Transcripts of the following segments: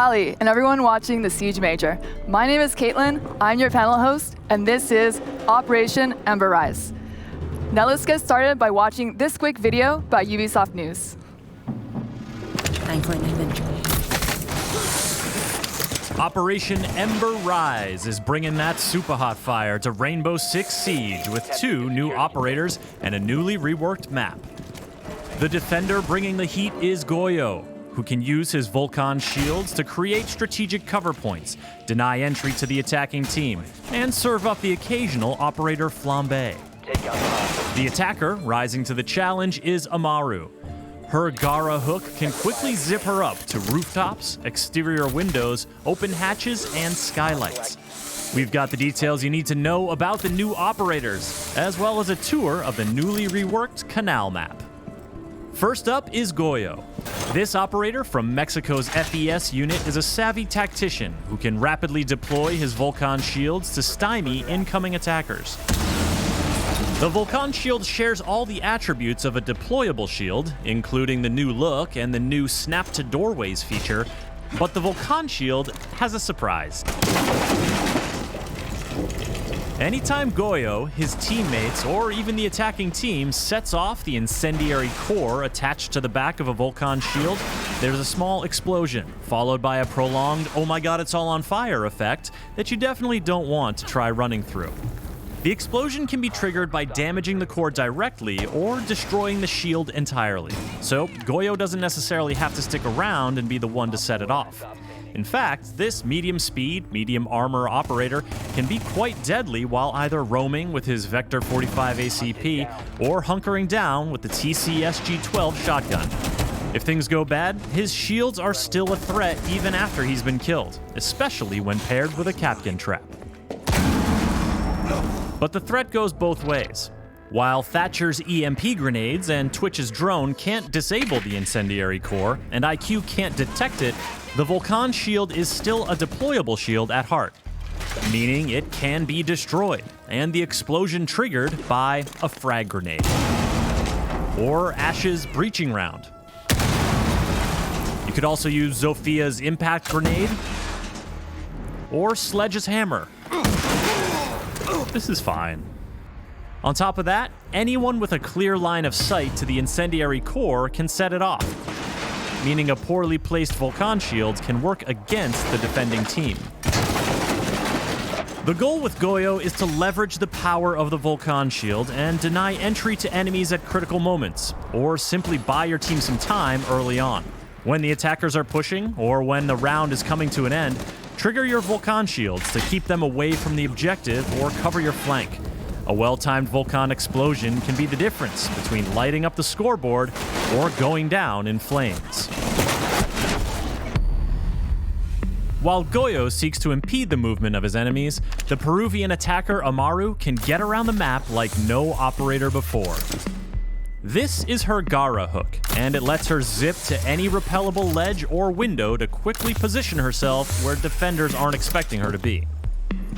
Raleigh, and everyone watching the Siege Major. My name is Caitlin, I'm your panel host, and this is Operation Ember Rise. Now let's get started by watching this quick video by Ubisoft News. Thankfully, inventory. Operation Ember Rise is bringing that super hot fire to Rainbow Six Siege with 2 new operators and a newly reworked map. The defender bringing the heat is Goya, who can use his Vulcan Shields to create strategic cover points, deny entry to the attacking team, and serve up the occasional operator flambe. The attacker rising to the challenge is Amuro. Her Gara hook can quickly zip her up to rooftops, exterior windows, open hatches, and skylights. We've got the details you need to know about the new operators, as well as a tour of the newly reworked Canal Map. First up is Goya. This operator from Mexico's FES unit is a savvy tactician who can rapidly deploy his Vulcan Shields to stymie incoming attackers. The Vulcan Shield shares all the attributes of a deployable shield, including the new look and the new Snap to Doorways feature, but the Vulcan Shield has a surprise. Anytime Goya, his teammates, or even the attacking team sets off the incendiary core attached to the back of a Vulcan Shield, there's a small explosion, followed by a prolonged "oh my god, it's all on fire" effect that you definitely don't want to try running through. The explosion can be triggered by damaging the core directly or destroying the shield entirely, so Goya doesn't necessarily have to stick around and be the one to set it off. In fact, this medium speed, medium armor operator can be quite deadly while either roaming with his Vector 45 ACP or hunkering down with the TCSG-12 shotgun. If things go bad, his shields are still a threat even after he's been killed, especially when paired with a Kapkan trap. But the threat goes both ways. While Thatcher's EMP grenades and Twitch's drone can't disable the incendiary core, and IQ can't detect it, the Vulcan Shield is still a deployable shield at heart, meaning it can be destroyed, and the explosion triggered by a frag grenade. Or Ash's breaching round. You could also use Zophia's impact grenade, or Sledge's hammer. This is fine. On top of that, anyone with a clear line of sight to the incendiary core can set it off, meaning a poorly placed Vulcan Shield can work against the defending team. The goal with Goya is to leverage the power of the Vulcan Shield and deny entry to enemies at critical moments, or simply buy your team some time early on. When the attackers are pushing, or when the round is coming to an end, trigger your Vulcan Shields to keep them away from the objective or cover your flank. A well-timed Vulcan explosion can be the difference between lighting up the scoreboard or going down in flames. While Goya seeks to impede the movement of his enemies, the Peruvian attacker Amuro can get around the map like no operator before. This is her Gara hook, and it lets her zip to any repellable ledge or window to quickly position herself where defenders aren't expecting her to be.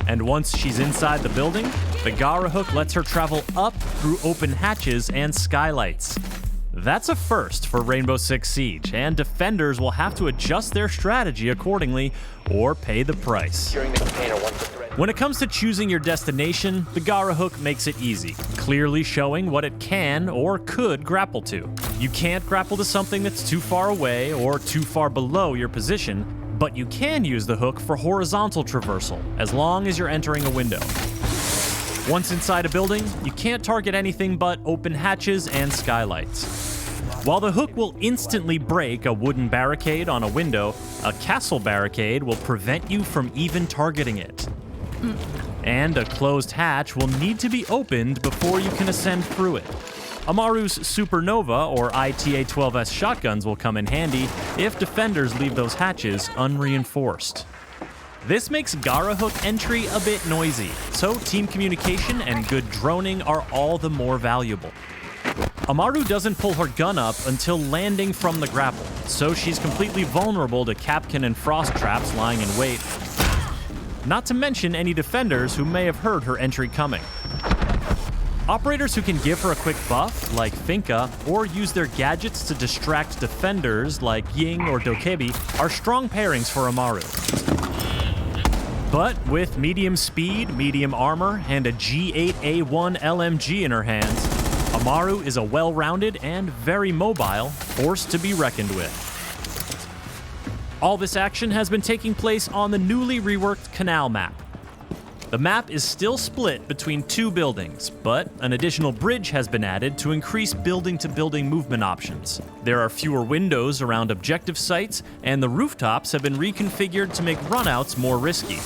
And once she's inside the building, the Gara hook lets her travel up through open hatches and skylights. That's a first for Rainbow Six Siege, and defenders will have to adjust their strategy accordingly or pay the price. When it comes to choosing your destination, the Gara hook makes it easy, clearly showing what it can or could grapple to. You can't grapple to something that's too far away or too far below your position, but you can use the hook for horizontal traversal, as long as you're entering a window. Once inside a building, you can't target anything but open hatches and skylights. While the hook will instantly break a wooden barricade on a window, a castle barricade will prevent you from even targeting it. And a closed hatch will need to be opened before you can ascend through it. Amaru's Supernova or ITA-12S shotguns will come in handy if defenders leave those hatches unreinforced. This makes Gara hook entry a bit noisy, so team communication and good droning are all the more valuable. Amuro doesn't pull her gun up until landing from the grapple, so she's completely vulnerable to Kapkan and frost traps lying in wait. Not to mention any defenders who may have heard her entry coming. Operators who can give her a quick buff, like Finka, or use their gadgets to distract defenders, like Ying or Dokebi, are strong pairings for Amuro. But with medium speed, medium armor, and a G8A1 LMG in her hands, Amuro is a well-rounded and very mobile force to be reckoned with. All this action has been taking place on the newly reworked Canal Map. The map is still split between two buildings, but an additional bridge has been added to increase building-to-building movement options. There are fewer windows around objective sites, and the rooftops have been reconfigured to make runouts more risky.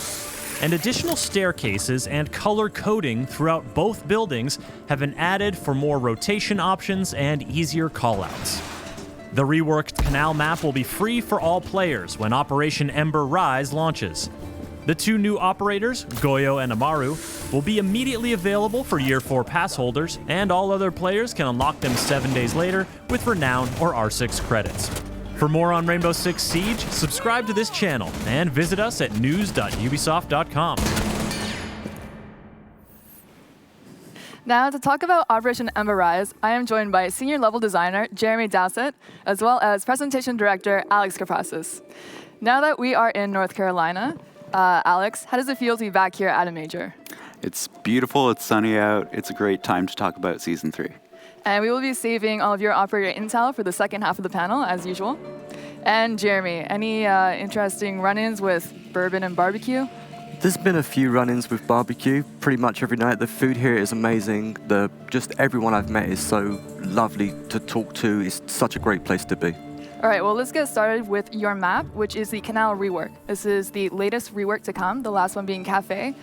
And additional staircases and color coding throughout both buildings have been added for more rotation options and easier callouts. The reworked Canal Map will be free for all players when Operation Ember Rise launches. The two new operators, Goya and Amuro, will be immediately available for Year 4 pass holders, and all other players can unlock them 7 days later with Renown or R6 credits. For more on Rainbow Six Siege, subscribe to this channel and visit us at news.ubisoft.com. Now, to talk about Operation Ember Rise, I am joined by Senior Level Designer Jeremy Dowsett, as well as Presentation Director Alex Kaprasis. Now that we are in North Carolina, Alex, how does it feel to be back here at a major? It's beautiful, it's sunny out, it's a great time to talk about Season 3. And we will be saving all of your operator intel for the second half of the panel, as usual. And Jeremy, any interesting run-ins with bourbon and barbecue? There's been a few run-ins with barbecue pretty much every night. The food here is amazing. Just everyone I've met is so lovely to talk to. It's such a great place to be. All right, well, let's get started with your map, which is the Canal Rework. This is the latest rework to come, the last one being Cafe.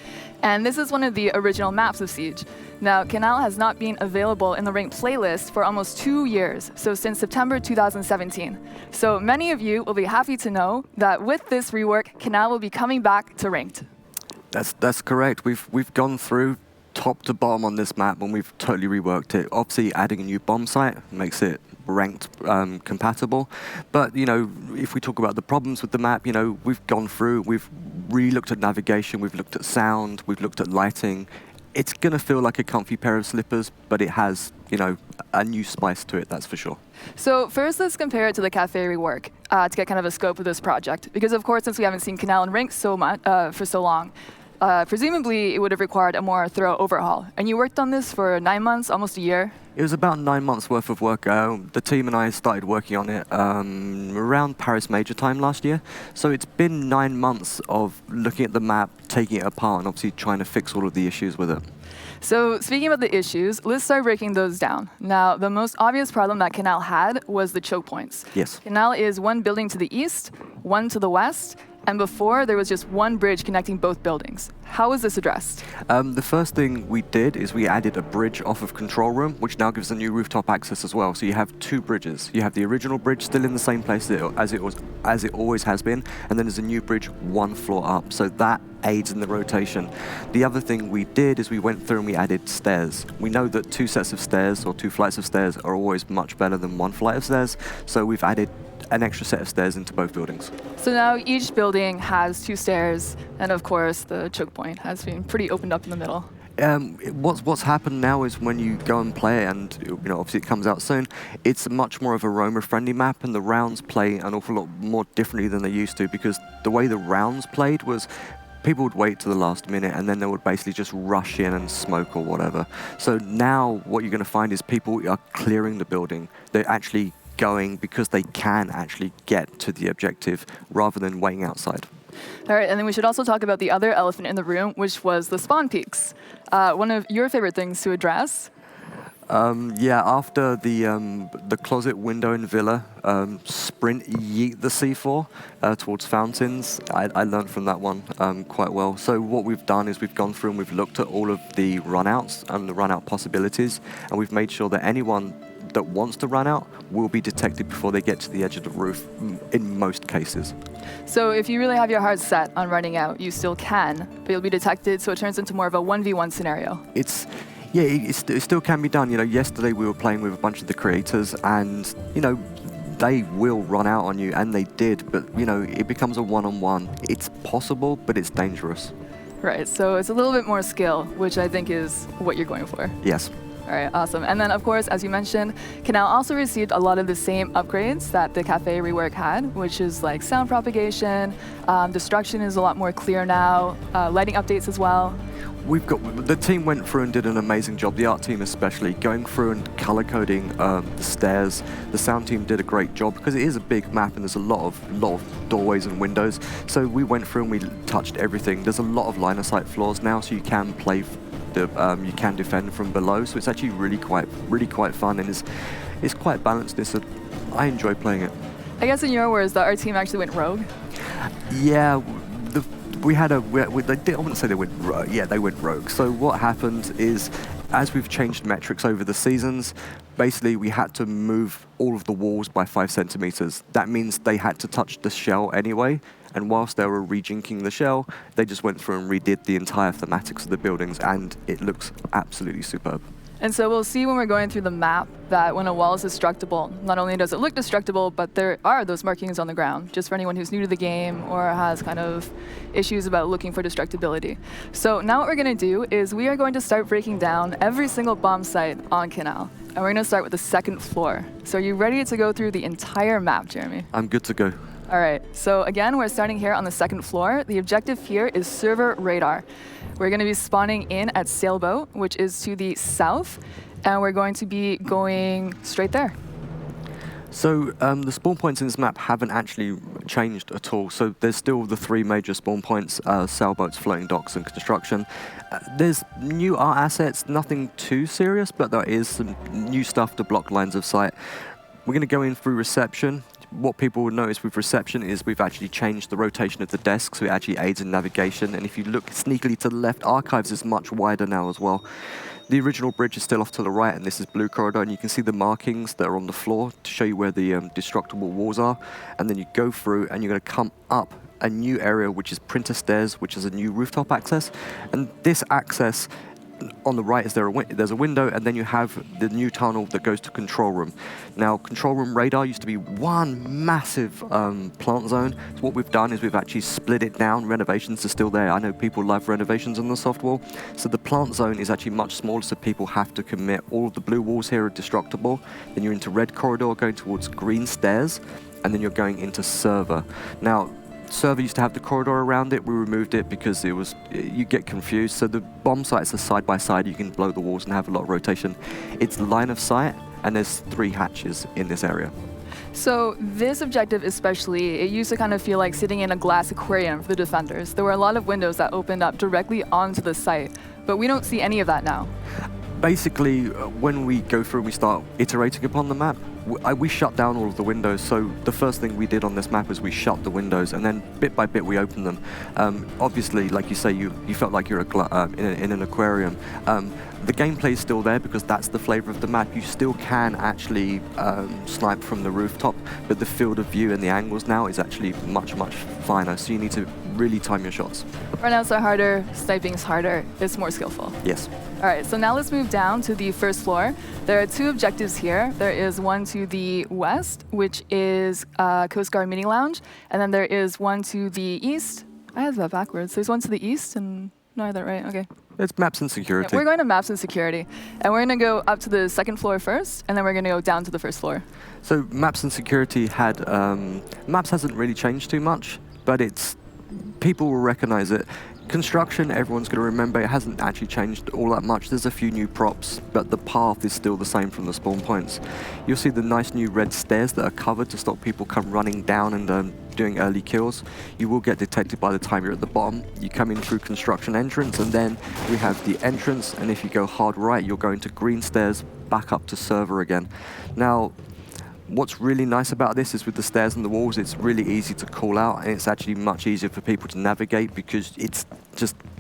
And this is one of the original maps of Siege. Now, Canal has not been available in the ranked playlist for almost 2 years, so since September 2017. So many of you will be happy to know that with this rework, Canal will be coming back to ranked. That's correct. We've gone through top to bottom on this map and we've totally reworked it. Obviously, adding a new bomb site makes it ranked compatible. But, if we talk about the problems with the map, we've gone through, we've re-looked at navigation, we've looked at sound, we've looked at lighting. It's going to feel like a comfy pair of slippers, but it has, a new spice to it, that's for sure. So first, let's compare it to the Cafe rework to get kind of a scope of this project. Because, of course, since we haven't seen Canal in ranked for so long, presumably it would have required a more thorough overhaul. And you worked on this for 9 months, almost a year. It was about 9 months worth of work. The team and I started working on it around Paris Major time last year. So it's been 9 months of looking at the map, taking it apart, and obviously trying to fix all of the issues with it. So speaking about the issues, let's start breaking those down. Now, the most obvious problem that Canal had was the choke points. Yes. Canal is one building to the east, one to the west, and before there was just one bridge connecting both buildings. How was this addressed? The first thing we did is we added a bridge off of control room, which now gives a new rooftop access as well. So you have two bridges. You have the original bridge still in the same place as it always has been, and then there's a new bridge 1 floor up. So that aids in the rotation. The other thing we did is we went through and we added stairs. We know that 2 sets of stairs or 2 flights of stairs are always much better than 1 flight of stairs. So we've added an extra set of stairs into both buildings. So now each building has 2 stairs, and of course the choke point has been pretty opened up in the middle. What's happened now is when you go and play it, and obviously it comes out soon, it's much more of a roamer-friendly map, and the rounds play an awful lot more differently than they used to, because the way the rounds played was people would wait to the last minute and then they would basically just rush in and smoke or whatever. So now what you're going to find is people are clearing the building. They're actually going because they can actually get to the objective rather than waiting outside. All right, and then we should also talk about the other elephant in the room, which was the spawn peaks. One of your favorite things to address. Yeah, after the closet window in Villa, sprint yeet the C4 towards fountains. I learned from that one quite well. So what we've done is we've gone through and we've looked at all of the runouts and the runout possibilities, and we've made sure that anyone that wants to run out will be detected before they get to the edge of the roof in most cases. So if you really have your heart set on running out, you still can, but you'll be detected, so it turns into more of a 1v1 scenario. It still can be done. Yesterday we were playing with a bunch of the creators, and they will run out on you, and they did. But it becomes a one-on-one. It's possible, but it's dangerous. Right. So it's a little bit more skill, which I think is what you're going for. Yes. All right, awesome. And then, of course, as you mentioned, Canal also received a lot of the same upgrades that the Cafe Rework had, which is like sound propagation, destruction is a lot more clear now, lighting updates as well. The team went through and did an amazing job, the art team especially, going through and color coding the stairs. The sound team did a great job because it is a big map and there's a lot of doorways and windows. So we went through and we touched everything. There's a lot of line of sight floors now, so you can play, you can defend from below. So it's actually really quite fun, and it's quite balanced. I enjoy playing it. I guess in your words, that our team actually went rogue. Yeah. I wouldn't say they went rogue. Yeah, they went rogue. So what happened is, as we've changed metrics over the seasons, basically we had to move all of the walls by 5 centimeters. That means they had to touch the shell anyway, and whilst they were rejinking the shell, they just went through and redid the entire thematics of the buildings, and it looks absolutely superb. And so we'll see when we're going through the map that when a wall is destructible, not only does it look destructible, but there are those markings on the ground, just for anyone who's new to the game or has kind of issues about looking for destructibility. So now what we're going to do is we are going to start breaking down every single bomb site on Canal. And we're going to start with the second floor. So are you ready to go through the entire map, Jeremy? I'm good to go. All right, so again, we're starting here on the second floor. The objective here is server radar. We're going to be spawning in at Sailboat, which is to the south, and we're going to be going straight there. So the spawn points in this map haven't actually changed at all. So there's still the 3 major spawn points, sailboats, floating docks, and construction. There's new art assets, nothing too serious, but there is some new stuff to block lines of sight. We're going to go in through reception. What people will notice with reception is we've actually changed the rotation of the desk, so it actually aids in navigation. And if you look sneakily to the left, archives is much wider now as well. The original bridge is still off to the right, and this is Blue Corridor, and you can see the markings that are on the floor to show you where the destructible walls are. And then you go through, and you're going to come up a new area, which is Printer Stairs, which is a new rooftop access. And this access, on the right, there's a window, and then you have the new tunnel that goes to control room. Now, control room radar used to be one massive plant zone. So what we've done is we've actually split it down. Renovations are still there. I know people love renovations on the soft wall. So the plant zone is actually much smaller, so people have to commit. All of the blue walls here are destructible. Then you're into red corridor, going towards green stairs, and then you're going into server. Now, server used to have the corridor around it. We removed it because you get confused. So the bomb sites are side by side. You can blow the walls and have a lot of rotation. It's line of sight, and there's 3 hatches in this area. So this objective especially, it used to kind of feel like sitting in a glass aquarium for the defenders. There were a lot of windows that opened up directly onto the site, but we don't see any of that now. Basically, when we go through and we start iterating upon the map, we shut down all of the windows. So the first thing we did on this map is we shut the windows, and then bit by bit we opened them. Obviously, like you say, you felt like you're in an aquarium. The gameplay is still there because that's the flavor of the map. You still can actually snipe from the rooftop, but the field of view and the angles now is actually much finer. So you need to really time your shots. Runouts are harder, sniping's harder, it's more skillful. Yes. All right, so now let's move down to the first floor. There are 2 objectives here. There is one to the west, which is Coast Guard Mini Lounge, and then there is one to the east. I have that backwards. There's one to the east, and no, I have that right, okay. It's maps and security. Yeah, we're going to maps and security, and we're going to go up to the second floor first, and then we're going to go down to the first floor. So maps and security had, maps hasn't really changed too much, but people will recognize it. Construction, everyone's going to remember, it hasn't actually changed all that much. There's a few new props, but the path is still the same from the spawn points. You'll see the nice new red stairs that are covered to stop people come running down and doing early kills. You will get detected by the time you're at the bottom. You come in through construction entrance, and then we have the entrance, and if you go hard right, you'll go into green stairs, back up to server again. Now, what's really nice about this is with the stairs and the walls, it's really easy to call out, and it's actually much easier for people to navigate because it's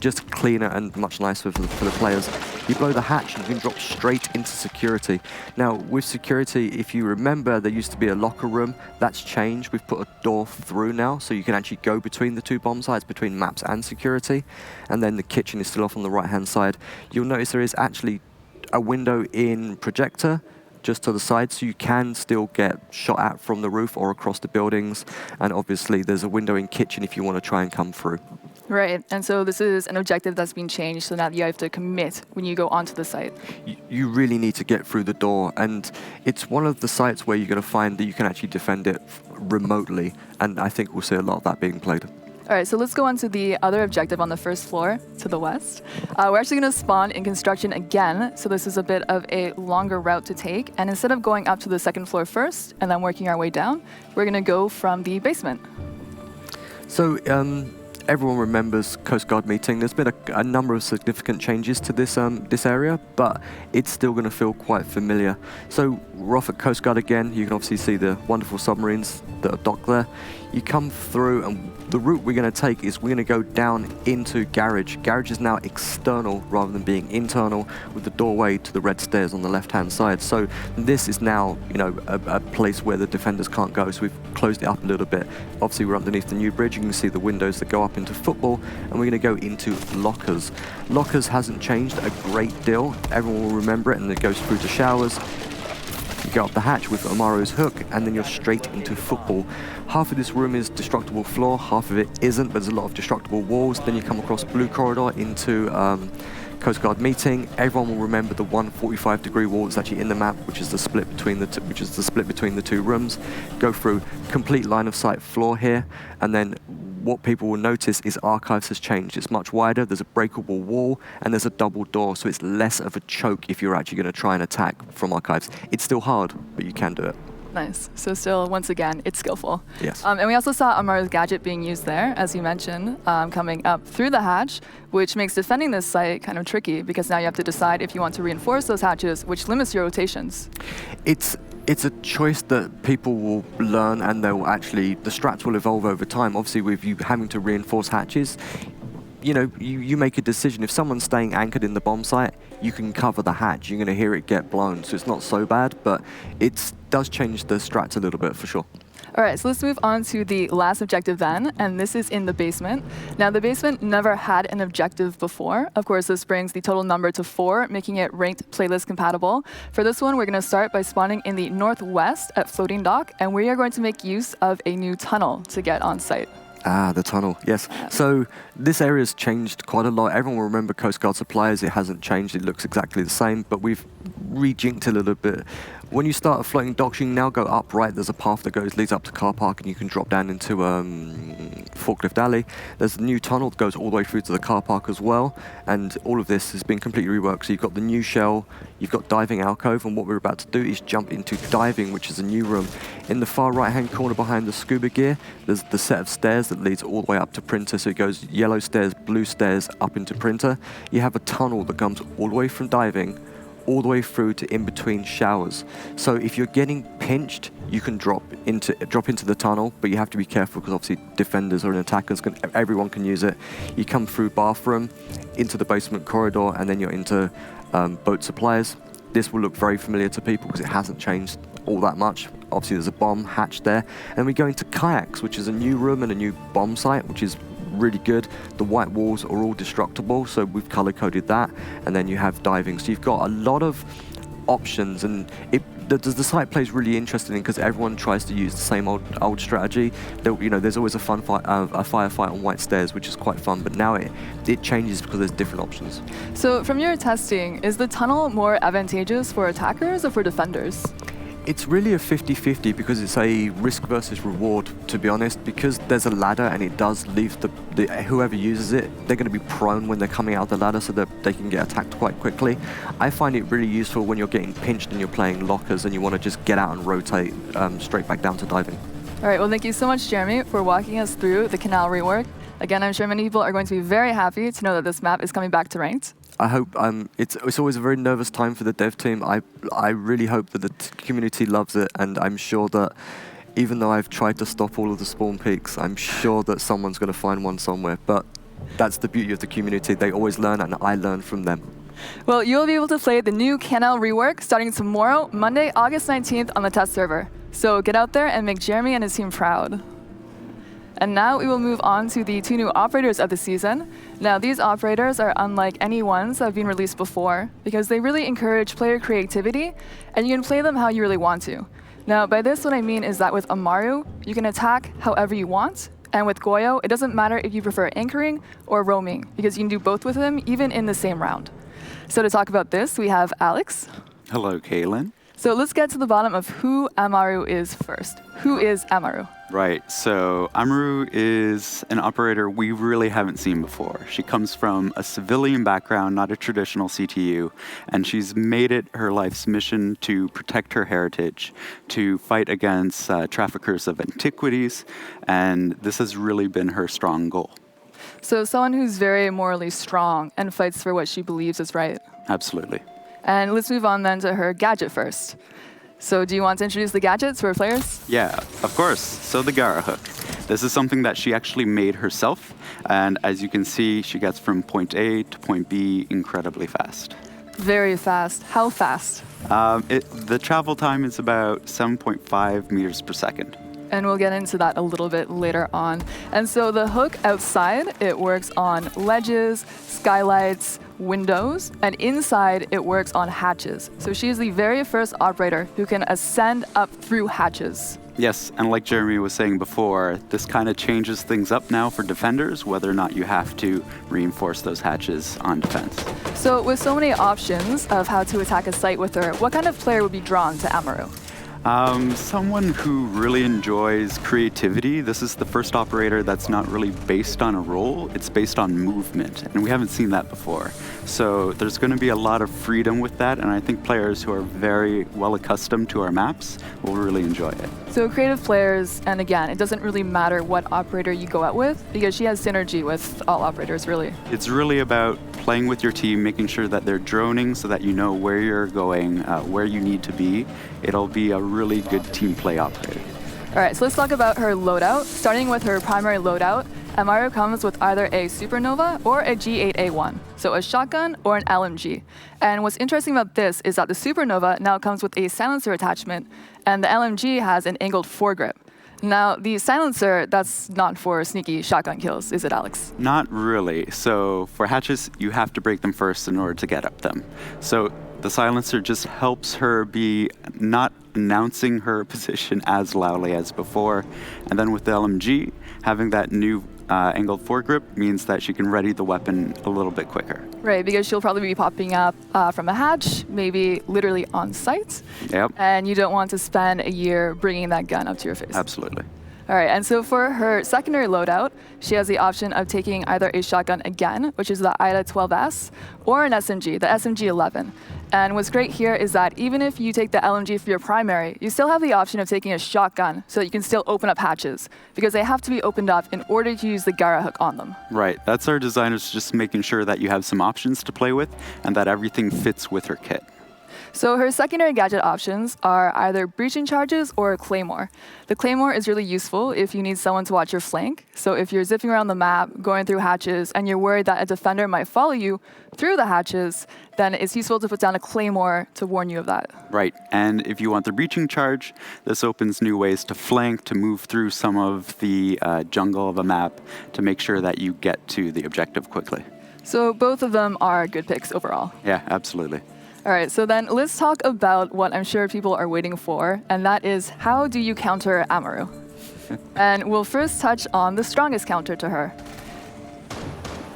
just cleaner and much nicer for the players. You blow the hatch and you can drop straight into security. Now, with security, if you remember, there used to be a locker room. That's changed. We've put a door through now, so you can actually go between the 2 bomb sites, between maps and security. And then the kitchen is still off on the right-hand side. You'll notice there is actually a window in projector just to the side, so you can still get shot at from the roof or across the buildings. And obviously there's a window in kitchen if you want to try and come through. Right, and so this is an objective that's been changed so that you have to commit when you go onto the site. You really need to get through the door, and it's one of the sites where you're going to find that you can actually defend it remotely, and I think we'll see a lot of that being played. All right, so let's go on to the other objective on the first floor to the west. We're actually going to spawn in construction again, so this is a bit of a longer route to take, and instead of going up to the second floor first and then working our way down, we're going to go from the basement. So, everyone remembers Coast Guard meeting. There's been a number of significant changes to this area, but it's still going to feel quite familiar. So we're off at Coast Guard again. You can obviously see the wonderful submarines that are docked there. You come through, and the route we're going to take is we're going to go down into Garage. Garage is now external rather than being internal, with the doorway to the red stairs on the left-hand side. So this is now, a place where the defenders can't go. So we've closed it up a little bit. Obviously, we're underneath the new bridge. You can see the windows that go up into football, and we're going to go into lockers. Lockers hasn't changed a great deal. Everyone will remember it, and it goes through to showers. You go up the hatch with Amuro's hook, and then you're straight into football. Half of this room is destructible floor, half of it isn't, but there's a lot of destructible walls. Then you come across blue corridor into Coast Guard meeting. Everyone will remember the 145-degree wall that's actually in the map, which is the split between the two rooms. Go through complete line of sight floor here, and then what people will notice is Archives has changed. It's much wider, there's a breakable wall, and there's a double door, so it's less of a choke if you're actually going to try and attack from Archives. It's still hard, but you can do it. Nice. So still, once again, it's skillful. Yes. And we also saw Amuro's gadget being used there, as you mentioned, coming up through the hatch, which makes defending this site kind of tricky, because now you have to decide if you want to reinforce those hatches, which limits your rotations. It's a choice that people will learn, and the strats will evolve over time. Obviously, with you having to reinforce hatches, you make a decision. If someone's staying anchored in the bomb site, you can cover the hatch. You're going to hear it get blown, so it's not so bad, but it does change the strats a little bit for sure. All right, so let's move on to the last objective then, and this is in the basement. Now, the basement never had an objective before. Of course, this brings the total number to 4, making it ranked playlist compatible. For this one, we're going to start by spawning in the northwest at Floating Dock, and we are going to make use of a new tunnel to get on site. Ah, the tunnel, yes. So this area's changed quite a lot. Everyone will remember Coast Guard suppliers. It hasn't changed. It looks exactly the same, but we've rejinked a little bit. When you start a floating dock, you can now go up right. There's a path that leads up to car park, and you can drop down into Forklift Alley. There's a new tunnel that goes all the way through to the car park as well, and all of this has been completely reworked. So you've got the new shell, you've got diving alcove, and what we're about to do is jump into diving, which is a new room. In the far right-hand corner behind the scuba gear, there's the set of stairs that leads all the way up to printer. So it goes yellow stairs, blue stairs, up into printer. You have a tunnel that comes all the way from diving all the way through to in between showers. So if you're getting pinched, you can drop into the tunnel, but you have to be careful because obviously defenders or attackers everyone can use it. You come through bathroom, into the basement corridor, and then you're into boat suppliers. This will look very familiar to people because it hasn't changed all that much. Obviously there's a bomb hatch there. And we go into kayaks, which is a new room and a new bomb site, which is really good. The white walls are all destructible, so we've color-coded that. And then you have diving. So you've got a lot of options, and the site plays really interesting because everyone tries to use the same old strategy. There's always a firefight on white stairs, which is quite fun, but now it changes because there's different options. So from your testing, is the tunnel more advantageous for attackers or for defenders? It's really a 50-50 because it's a risk versus reward, to be honest, because there's a ladder and it does leave whoever uses it, they're going to be prone when they're coming out the ladder so that they can get attacked quite quickly. I find it really useful when you're getting pinched and you're playing lockers and you want to just get out and rotate straight back down to diving. All right, well, thank you so much, Jeremy, for walking us through the Canal Rework. Again, I'm sure many people are going to be very happy to know that this map is coming back to Ranked. I hope it's always a very nervous time for the dev team. I really hope that the community loves it, and I'm sure that even though I've tried to stop all of the spawn peaks, I'm sure that someone's going to find one somewhere. But that's the beauty of the community. They always learn, and I learn from them. Well, you'll be able to play the new Canal Rework starting tomorrow, Monday, August 19th on the test server. So get out there and make Jeremy and his team proud. And now we will move on to the 2 new operators of the season. Now, these operators are unlike any ones that have been released before because they really encourage player creativity, and you can play them how you really want to. Now, by this, what I mean is that with Amuro, you can attack however you want, And with Goya, it doesn't matter if you prefer anchoring or roaming, because you can do both with him, even in the same round. So to talk about this, we have Alex. Hello, Kaylin. So let's get to the bottom of who Amuro is first. Who is Amuro? Right, so Amuro is an operator we really haven't seen before. She comes from a civilian background, not a traditional CTU, and she's made it her life's mission to protect her heritage, to fight against traffickers of antiquities, and this has really been her strong goal. So someone who's very morally strong and fights for what she believes is right. Absolutely. And let's move on then to her gadget first. So do you want to introduce the gadgets for players? Yeah, of course. So the Gara hook. This is something that she actually made herself. And as you can see, she gets from point A to point B incredibly fast. Very fast. How fast? The travel time is about 7.5 meters per second. And we'll get into that a little bit later on. And so the hook outside, it works on ledges, skylights, windows, and inside it works on hatches. So she is the very first operator who can ascend up through hatches. Yes, and like Jeremy was saying before, this kind of changes things up now for defenders, whether or not you have to reinforce those hatches on defense. So with so many options of how to attack a site with her, what kind of player would be drawn to Amuro? Someone who really enjoys creativity. This is the first operator that's not really based on a role, it's based on movement, and we haven't seen that before. So there's going to be a lot of freedom with that, and I think players who are very well accustomed to our maps will really enjoy it. So creative players, and again, it doesn't really matter what operator you go out with, because she has synergy with all operators, really. It's really about playing with your team, making sure that they're droning so that you know where you're going, where you need to be. It'll be a really good team play operator. All right, so let's talk about her loadout. Starting with her primary loadout, Amuro comes with either a Supernova or a G8A1, so a shotgun or an LMG. And what's interesting about this is that the Supernova now comes with a silencer attachment, and the LMG has an angled foregrip. Now, the silencer, that's not for sneaky shotgun kills, is it, Alex? Not really. So for hatches, you have to break them first in order to get up them. So the silencer just helps her be not announcing her position as loudly as before. And then with the LMG, having that new angled foregrip means that she can ready the weapon a little bit quicker. Right, because she'll probably be popping up from a hatch, maybe literally on site. Yep. And you don't want to spend a year bringing that gun up to your face. Absolutely. All right, and so for her secondary loadout, she has the option of taking either a shotgun again, which is the IDA 12S, or an SMG, the SMG 11. And what's great here is that even if you take the LMG for your primary, you still have the option of taking a shotgun so that you can still open up hatches, because they have to be opened up in order to use the Gara hook on them. Right, that's our designers just making sure that you have some options to play with and that everything fits with her kit. So her secondary gadget options are either breaching charges or a claymore. The claymore is really useful if you need someone to watch your flank. So if you're zipping around the map, going through hatches, and you're worried that a defender might follow you through the hatches, then it's useful to put down a claymore to warn you of that. Right, and if you want the breaching charge, this opens new ways to flank, to move through some of the jungle of a map to make sure that you get to the objective quickly. So both of them are good picks overall. Yeah, absolutely. All right, so then let's talk about what I'm sure people are waiting for, and that is, how do you counter Amuro? And we'll first touch on the strongest counter to her,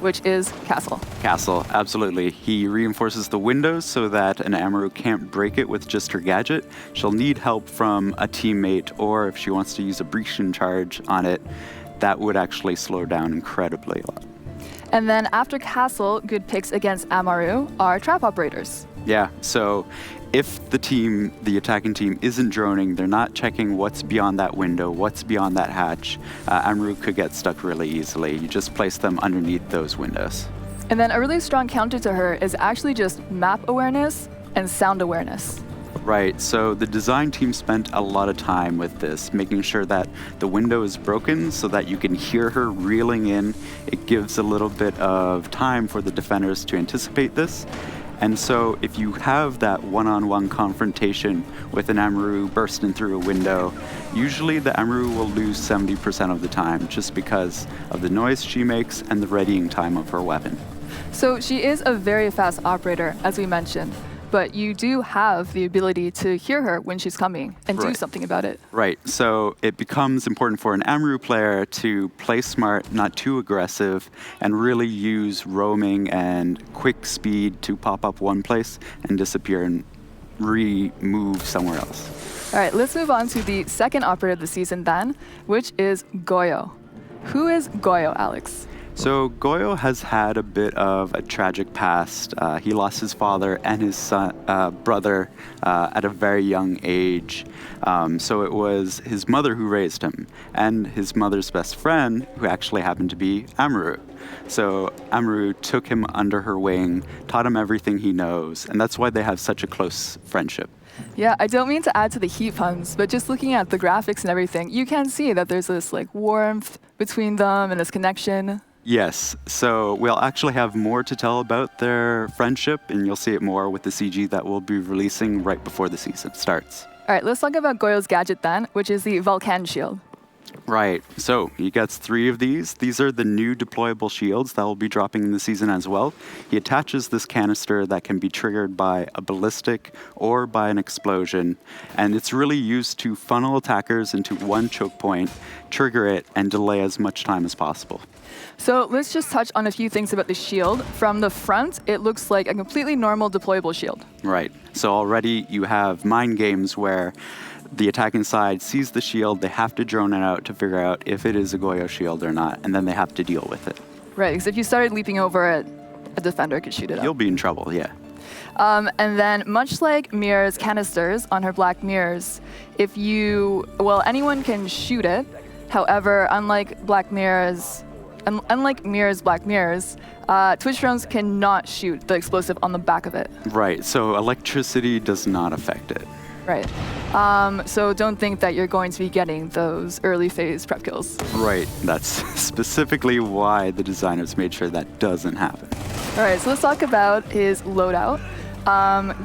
which is Castle. Castle, absolutely. He reinforces the windows so that an Amuro can't break it with just her gadget. She'll need help from a teammate, or if she wants to use a breaching charge on it, that would actually slow down incredibly a lot. And then after Castle, good picks against Amuro are trap operators. Yeah, so if the attacking team isn't droning, they're not checking what's beyond that window, what's beyond that hatch, Amuro could get stuck really easily. You just place them underneath those windows. And then a really strong counter to her is actually just map awareness and sound awareness. Right, so the design team spent a lot of time with this, making sure that the window is broken so that you can hear her reeling in. It gives a little bit of time for the defenders to anticipate this. And so if you have that one-on-one confrontation with an Amuro bursting through a window, usually the Amuro will lose 70% of the time just because of the noise she makes and the readying time of her weapon. So she is a very fast operator, as we mentioned. but you do have the ability to hear her when she's coming and do something about it. Right. So it becomes important for an Amuro player to play smart, not too aggressive, and really use roaming and quick speed to pop up one place and disappear and re-move somewhere else. All right, let's move on to the second operator of the season then, which is Goya. Who is Goya, Alex? So Goya has had a bit of a tragic past. He lost his father and his brother at a very young age. So it was his mother who raised him, and his mother's best friend, who actually happened to be Amuro. So Amuro took him under her wing, taught him everything he knows, and that's why they have such a close friendship. Yeah, I don't mean to add to the heat puns, but just looking at the graphics and everything, you can see that there's this like warmth between them and this connection. Yes, so we'll actually have more to tell about their friendship, and you'll see it more with the CG that we'll be releasing right before the season starts. All right, let's talk about Goya's gadget then, which is the Vulcan Shield. Right, so he gets 3 of these. These are the new deployable shields that will be dropping in the season as well. He attaches this canister that can be triggered by a ballistic or by an explosion, and it's really used to funnel attackers into one choke point, trigger it, and delay as much time as possible. So let's just touch on a few things about the shield. From the front, it looks like a completely normal deployable shield. Right, so already you have mind games where the attacking side sees the shield, they have to drone it out to figure out if it is a Goya shield or not, and then they have to deal with it. Right, because if you started leaping over it, a defender could shoot it up. You'll be in trouble, yeah. And then, much like Mira's canisters on her black mirrors, anyone can shoot it. However, unlike Mira's black mirrors, Twitch drones cannot shoot the explosive on the back of it. Right, so electricity does not affect it. Right. So don't think that you're going to be getting those early phase prep kills. Right, that's specifically why the designers made sure that doesn't happen. All right, so let's talk about his loadout.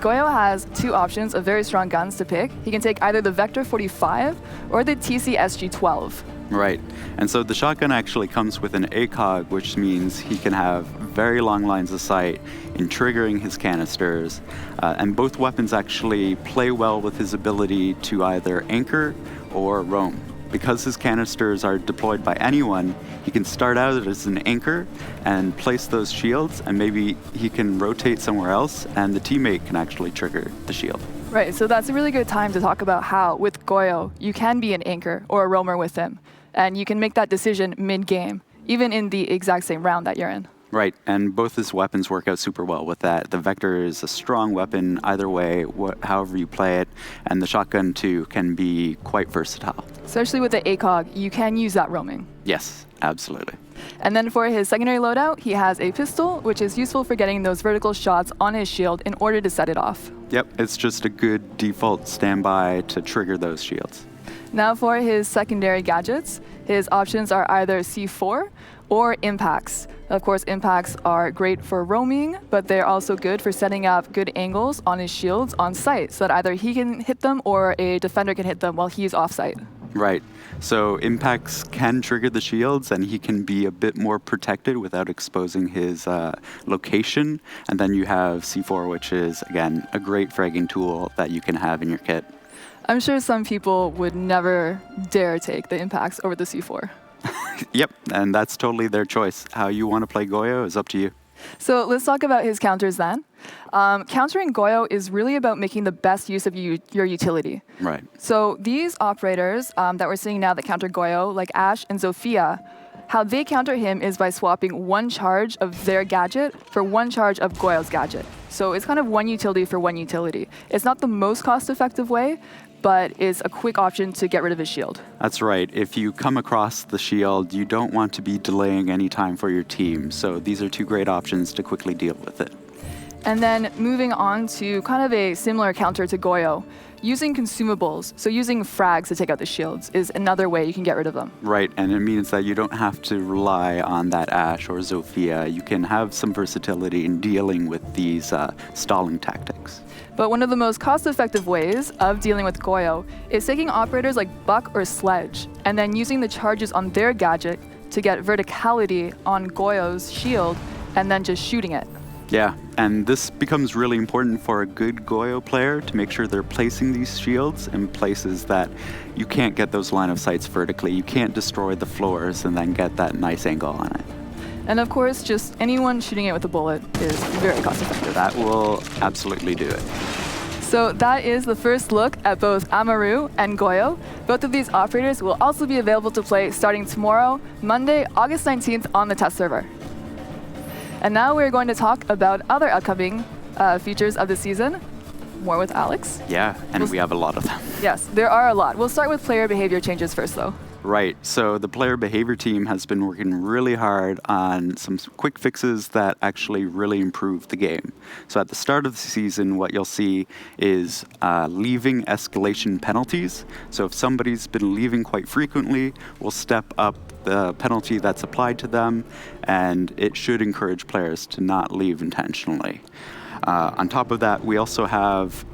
Goya has 2 options of very strong guns to pick. He can take either the Vector 45 or the TCSG-12. Right, and so the shotgun actually comes with an ACOG, which means he can have very long lines of sight in triggering his canisters, and both weapons actually play well with his ability to either anchor or roam. Because his canisters are deployed by anyone, he can start out as an anchor and place those shields, and maybe he can rotate somewhere else, and the teammate can actually trigger the shield. Right, so that's a really good time to talk about how, with Goya, you can be an anchor or a roamer with him, and you can make that decision mid-game, even in the exact same round that you're in. Right, and both his weapons work out super well with that. The Vector is a strong weapon either way, however you play it, and the shotgun too can be quite versatile. Especially with the ACOG, you can use that roaming. Yes, absolutely. And then for his secondary loadout, he has a pistol, which is useful for getting those vertical shots on his shield in order to set it off. Yep, it's just a good default standby to trigger those shields. Now for his secondary gadgets, his options are either C4 or impacts. Of course, impacts are great for roaming, but they're also good for setting up good angles on his shields on site, so that either he can hit them or a defender can hit them while he's off site. Right. So impacts can trigger the shields, and he can be a bit more protected without exposing his location. And then you have C4, which is, again, a great fragging tool that you can have in your kit. I'm sure some people would never dare take the impacts over the C4. Yep, and that's totally their choice. How you want to play Goya is up to you. So let's talk about his counters then. Countering Goya is really about making the best use of your utility. Right. So these operators that we're seeing now that counter Goya, like Ash and Zofia, how they counter him is by swapping 1 charge of their gadget for 1 charge of Goya's gadget. So it's kind of 1 utility for 1 utility. It's not the most cost-effective way, but is a quick option to get rid of his shield. That's right. If you come across the shield, you don't want to be delaying any time for your team. So these are 2 great options to quickly deal with it. And then moving on to kind of a similar counter to Goya, using consumables, so using frags to take out the shields, is another way you can get rid of them. Right, and it means that you don't have to rely on that Ash or Zofia. You can have some versatility in dealing with these stalling tactics. But one of the most cost-effective ways of dealing with Goya is taking operators like Buck or Sledge, and then using the charges on their gadget to get verticality on Goya's shield, and then just shooting it. Yeah, and this becomes really important for a good Goyo player to make sure they're placing these shields in places that you can't get those line of sights vertically. You can't destroy the floors and then get that nice angle on it. And of course, just anyone shooting it with a bullet is very cost effective. That will absolutely do it. So that is the first look at both Amuro and Goyo. Both of these operators will also be available to play starting tomorrow, Monday, August 19th on the test server. And now we're going to talk about other upcoming features of the season. More with Alex. Yeah, and we have a lot of them. Yes, there are a lot. We'll start with player behavior changes first, though. Right, so the player behavior team has been working really hard on some quick fixes that actually really improve the game. So at the start of the season, what you'll see is leaving escalation penalties. So if somebody's been leaving quite frequently, we'll step up the penalty that's applied to them, and it should encourage players to not leave intentionally. On top of that, we also have,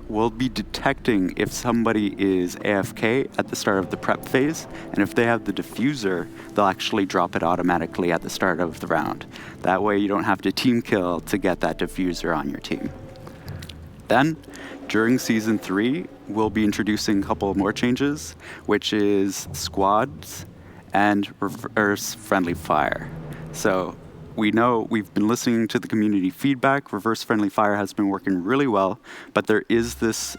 we'll be detecting if somebody is AFK at the start of the prep phase, and if they have the diffuser, they'll actually drop it automatically at the start of the round. That way you don't have to team kill to get that diffuser on your team. Then, during Season 3, we'll be introducing a couple more changes, which is squads and reverse friendly fire. So we know we've been listening to the community feedback. Reverse friendly fire has been working really well, but there is this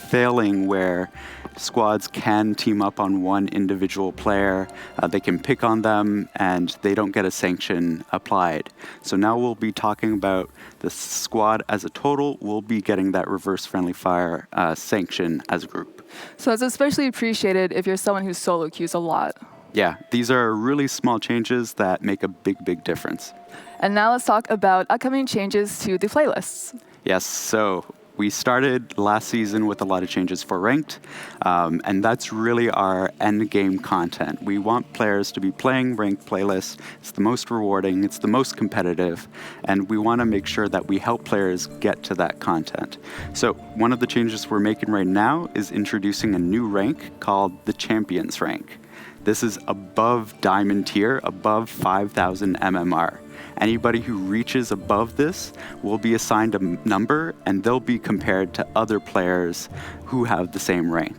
failing where squads can team up on one individual player. They can pick on them and they don't get a sanction applied. So now we'll be talking about the squad as a total. We'll be getting that reverse friendly fire sanction as a group. So it's especially appreciated if you're someone who solo queues a lot. Yeah, these are really small changes that make a big, big difference. And now let's talk about upcoming changes to the playlists. Yes, so we started last season with a lot of changes for Ranked, and that's really our end game content. We want players to be playing Ranked playlists. It's the most rewarding, it's the most competitive, and we want to make sure that we help players get to that content. So one of the changes we're making right now is introducing a new rank called the Champions rank. This is above Diamond tier, above 5,000 MMR. Anybody who reaches above this will be assigned a number, and they'll be compared to other players who have the same rank.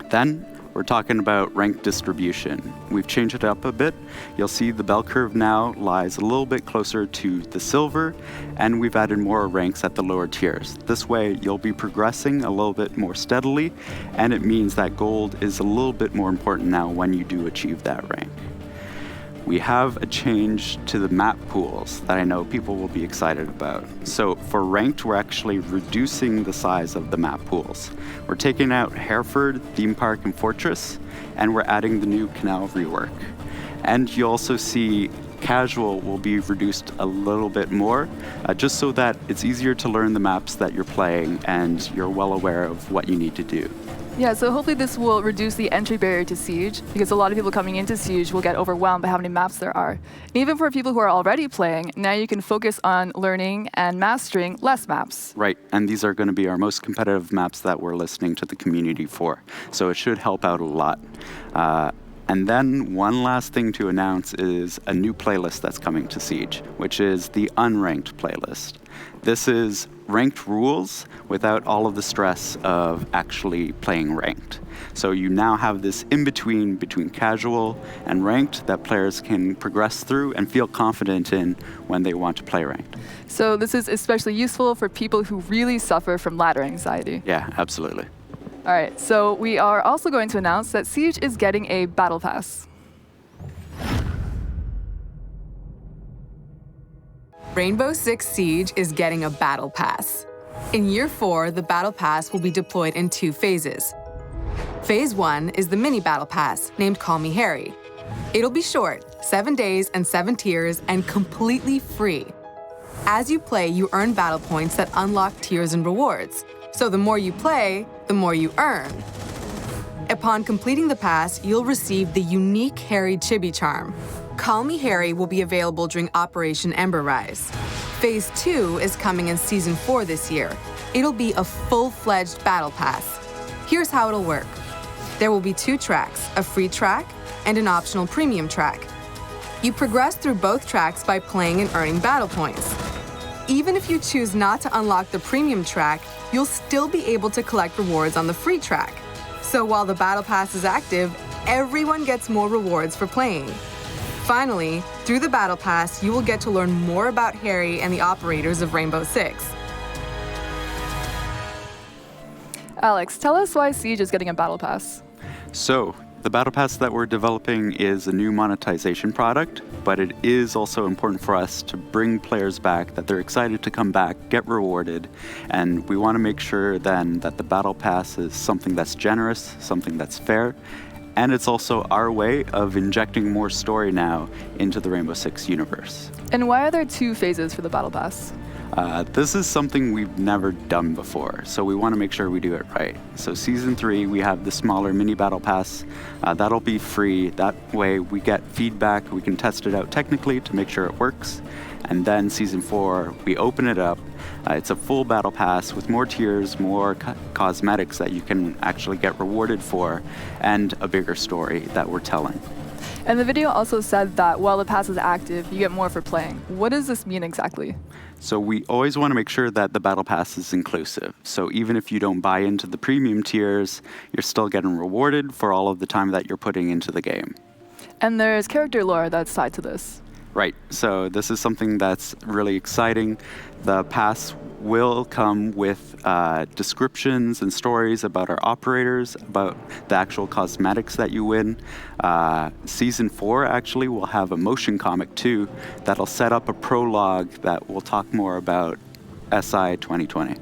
Then we're talking about rank distribution. We've changed it up a bit. You'll see the bell curve now lies a little bit closer to the silver, and we've added more ranks at the lower tiers. This way, you'll be progressing a little bit more steadily, and it means that gold is a little bit more important now when you do achieve that rank. We have a change to the map pools that I know people will be excited about. So for Ranked, we're actually reducing the size of the map pools. We're taking out Hereford, Theme Park, and Fortress, and we're adding the new Canal Rework. And you also see Casual will be reduced a little bit more, just so that it's easier to learn the maps that you're playing and you're well aware of what you need to do. Yeah, so hopefully this will reduce the entry barrier to Siege, because a lot of people coming into Siege will get overwhelmed by how many maps there are. And even for people who are already playing, now you can focus on learning and mastering less maps. Right, and these are going to be our most competitive maps that we're listening to the community for. So it should help out a lot. And then one last thing to announce is a new playlist that's coming to Siege, which is the Unranked playlist. This is ranked rules without all of the stress of actually playing ranked. So you now have this in-between between casual and ranked that players can progress through and feel confident in when they want to play ranked. So this is especially useful for people who really suffer from ladder anxiety. Yeah, absolutely. All right, so we are also going to announce that Siege is getting a battle pass. Rainbow Six Siege is getting a battle pass. In Year 4, the battle pass will be deployed in 2 phases. Phase 1 is the mini battle pass, named Call Me Harry. It'll be short, 7 days and 7 tiers, and completely free. As you play, you earn battle points that unlock tiers and rewards. So the more you play, the more you earn. Upon completing the pass, you'll receive the unique Harry Chibi charm. Call Me Harry will be available during Operation Ember Rise. Phase 2 is coming in Season 4 this year. It'll be a full-fledged battle pass. Here's how it'll work. There will be 2 tracks, a free track and an optional premium track. You progress through both tracks by playing and earning battle points. Even if you choose not to unlock the premium track, you'll still be able to collect rewards on the free track. So while the Battle Pass is active, everyone gets more rewards for playing. Finally, through the Battle Pass, you will get to learn more about Harry and the operators of Rainbow Six. Alex, tell us why Siege is getting a Battle Pass. So, the Battle Pass that we're developing is a new monetization product, but it is also important for us to bring players back, that they're excited to come back, get rewarded, and we want to make sure then that the Battle Pass is something that's generous, something that's fair, and it's also our way of injecting more story now into the Rainbow Six universe. And why are there 2 phases for the Battle Pass? This is something we've never done before, so we want to make sure we do it right. So Season 3, we have the smaller mini Battle Pass. That'll be free. That way we get feedback, we can test it out technically to make sure it works. And then Season 4, we open it up. It's a full Battle Pass with more tiers, more cosmetics that you can actually get rewarded for, and a bigger story that we're telling. And the video also said that while the pass is active, you get more for playing. What does this mean exactly? So we always want to make sure that the Battle Pass is inclusive. So even if you don't buy into the premium tiers, you're still getting rewarded for all of the time that you're putting into the game. And there's character lore that's tied to this. Right, so this is something that's really exciting. The pass will come with descriptions and stories about our operators, about the actual cosmetics that you win. Season 4 actually will have a motion comic too that'll set up a prologue that will talk more about SI 2020.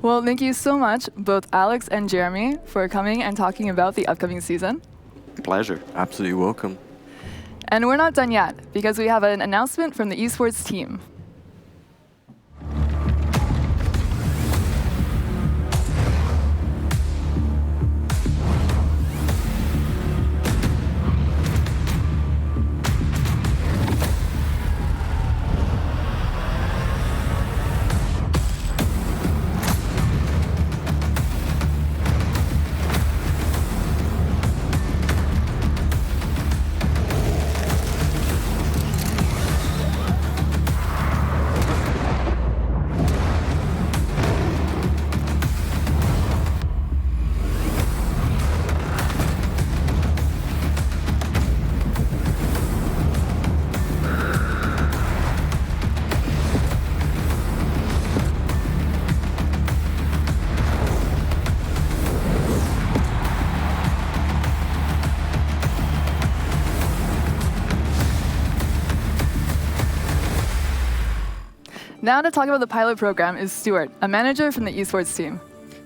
Well, thank you so much, both Alex and Jeremy, for coming and talking about the upcoming season. Pleasure. Absolutely welcome. And we're not done yet, because we have an announcement from the esports team. Now to talk about the pilot program is Stuart, a manager from the esports team.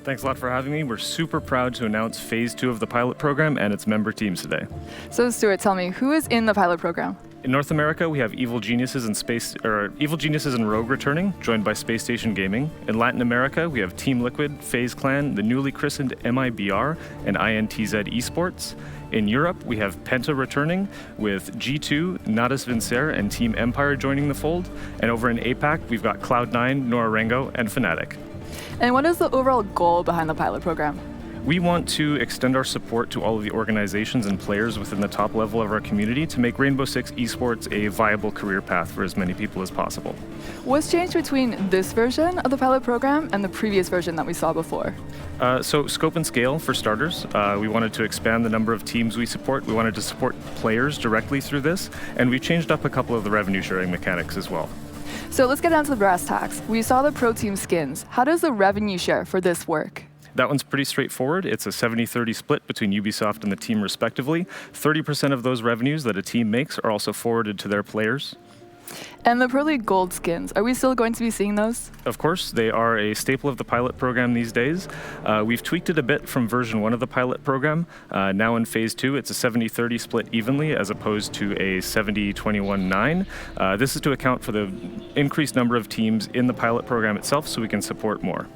Thanks a lot for having me. We're super proud to announce Phase 2 of the pilot program and its member teams today. So Stuart, tell me, who is in the pilot program? In North America, we have Evil Geniuses and Rogue returning, joined by Space Station Gaming. In Latin America, we have Team Liquid, FaZe Clan, the newly christened MIBR, and INTZ Esports. In Europe, we have Penta returning with G2, Natus Vincer, and Team Empire joining the fold. And over in APAC, we've got Cloud9, Norarengo, and Fnatic. And what is the overall goal behind the pilot program? We want to extend our support to all of the organizations and players within the top level of our community to make Rainbow Six esports a viable career path for as many people as possible. What's changed between this version of the pilot program and the previous version that we saw before? So scope and scale, for starters. We wanted to expand the number of teams we support. We wanted to support players directly through this, and we've changed up a couple of the revenue sharing mechanics as well. So let's get down to the brass tacks. We saw the pro team skins. How does the revenue share for this work? That one's pretty straightforward. It's a 70-30 split between Ubisoft and the team respectively. 30% of those revenues that a team makes are also forwarded to their players. And the Pro League Gold skins, are we still going to be seeing those? Of course, they are a staple of the pilot program these days. We've tweaked it a bit from version 1 of the pilot program. Now in Phase 2, it's a 70-30 split evenly as opposed to a 70-21-9. This is to account for the increased number of teams in the pilot program itself so we can support more.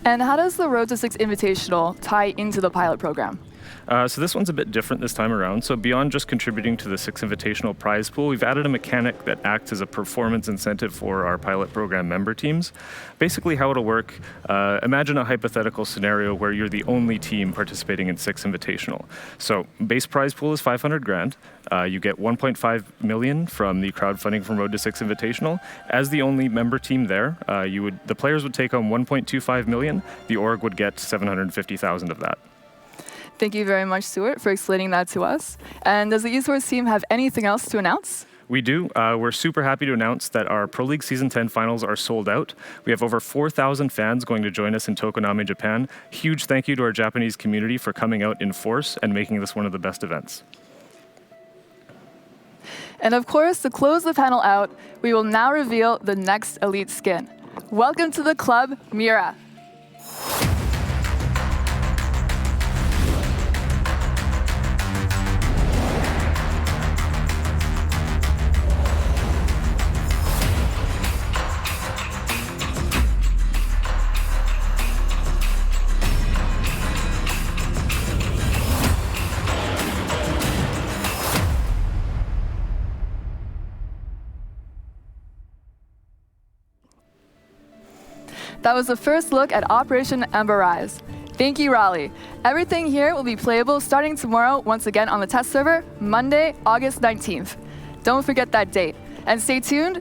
And how does the Road to 6 Invitational tie into the pilot program? So this one's a bit different this time around. So beyond just contributing to the 6 Invitational prize pool, we've added a mechanic that acts as a performance incentive for our pilot program member teams. Basically how it'll work, imagine a hypothetical scenario where you're the only team participating in 6 Invitational. So base prize pool is 500 grand. You get 1.5 million from the crowdfunding from Road to 6 Invitational. As the only member team there, the players would take home 1.25 million. The org would get 750,000 of that. Thank you very much, Stuart, for explaining that to us. And does the esports team have anything else to announce? We do. We're super happy to announce that our Pro League Season 10 finals are sold out. We have over 4,000 fans going to join us in Tokonami, Japan. Huge thank you to our Japanese community for coming out in force and making this one of the best events. And of course, to close the panel out, we will now reveal the next elite skin. Welcome to the club, Mira. That was the first look at Operation Ember Rise. Thank you, Raleigh. Everything here will be playable starting tomorrow, once again on the test server, Monday, August 19th. Don't forget that date. And stay tuned,